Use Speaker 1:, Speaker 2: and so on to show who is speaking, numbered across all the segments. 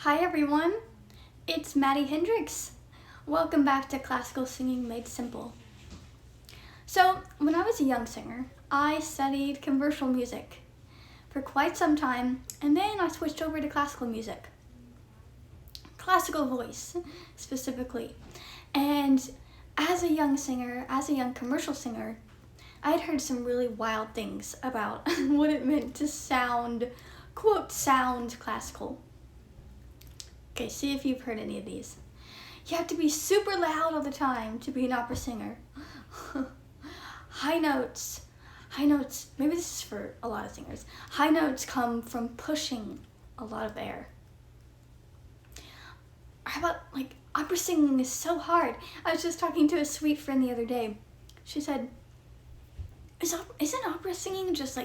Speaker 1: Hi everyone, it's Maddie Hendricks. Welcome back to Classical Singing Made Simple. So, when I was a young singer, I studied commercial music for quite some time, and then I switched over to classical music. Classical voice, specifically. And as a young singer, as a young commercial singer, I had heard some really wild things about what it meant to sound, quote, sound classical. Okay, see if you've heard any of these. You have to be super loud all the time to be an opera singer. High notes, maybe this is for a lot of singers. High notes come from pushing a lot of air. How about, opera singing is so hard. I was just talking to a sweet friend the other day. She said, isn't opera singing just,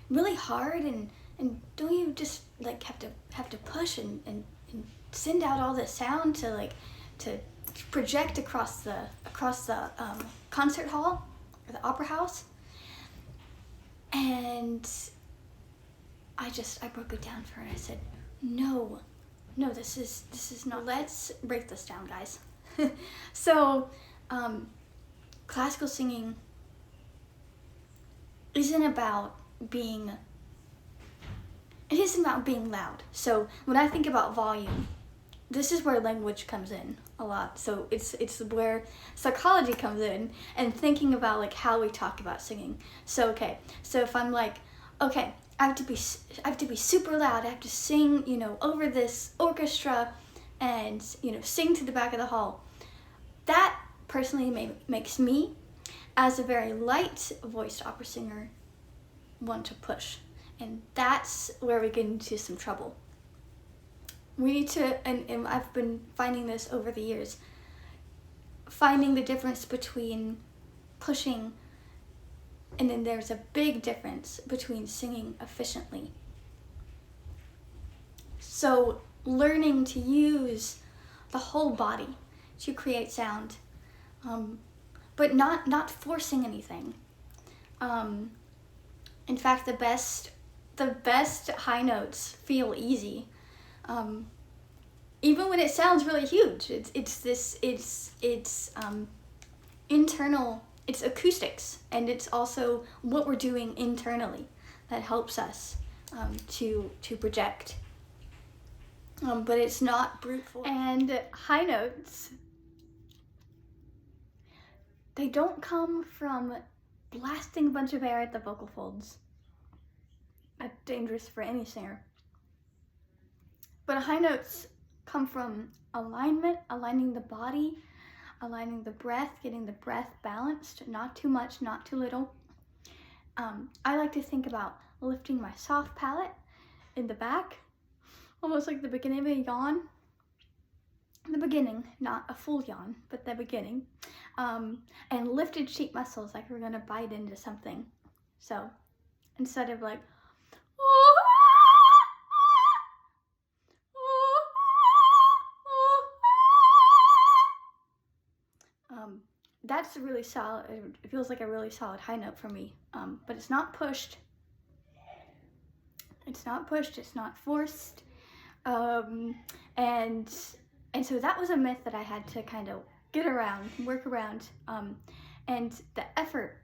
Speaker 1: really hard? And don't you just, have to push and send out all this sound to project across the concert hall or the opera house? And I broke it down for her. I said, no, this is not. Let's break this down, guys. So classical singing isn't about being loud. So when I think about volume, this is where language comes in a lot. So it's where psychology comes in and thinking about how we talk about singing. So if I'm I have to be super loud. I have to sing, over this orchestra and, sing to the back of the hall. That personally makes me, as a very light voiced opera singer, want to push. And that's where we get into some trouble. We need to, and I've been finding this over the years, finding the difference between pushing, and then there's a big difference between singing efficiently. So learning to use the whole body to create sound, but not forcing anything. In fact, the best high notes feel easy. Even when it sounds really huge, it's internal, it's acoustics, and it's also what we're doing internally that helps us to project. But it's not brute force. And high notes, they don't come from blasting a bunch of air at the vocal folds. That's dangerous for any singer. But high notes come from alignment, aligning the body, aligning the breath, getting the breath balanced, not too much, not too little. I like to think about lifting my soft palate in the back, almost like the beginning of a yawn. The beginning, not a full yawn, but the beginning. And lifted cheek muscles like we're gonna bite into something. So instead of that's really solid. It feels like a really solid high note for me, but it's not pushed. It's not forced, and so that was a myth that I had to kind of work around, and the effort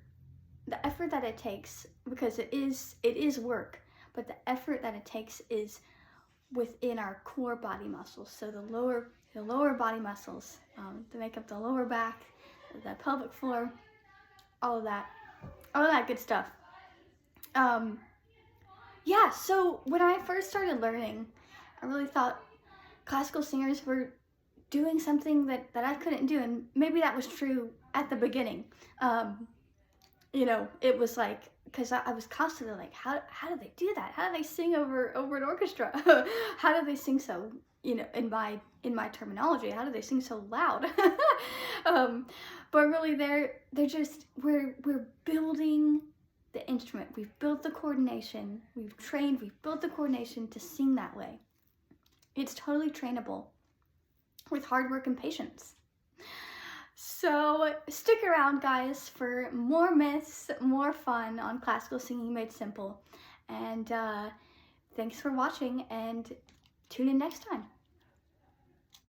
Speaker 1: that it takes, because it is work, but the effort that it takes is within our core body muscles. So the lower body muscles that make up the lower back, the pelvic floor, all of that good stuff. So when I first started learning, I really thought classical singers were doing something that I couldn't do, and maybe that was true at the beginning. It was because I was constantly how do they do that? How do they sing over an orchestra? How do they sing so, in my terminology, how do they sing so loud? But really we're building the instrument. We've built the coordination. We've built the coordination to sing that way. It's totally trainable with hard work and patience. So stick around, guys, for more myths, more fun on Classical Singing Made Simple. And thanks for watching, and tune in next time.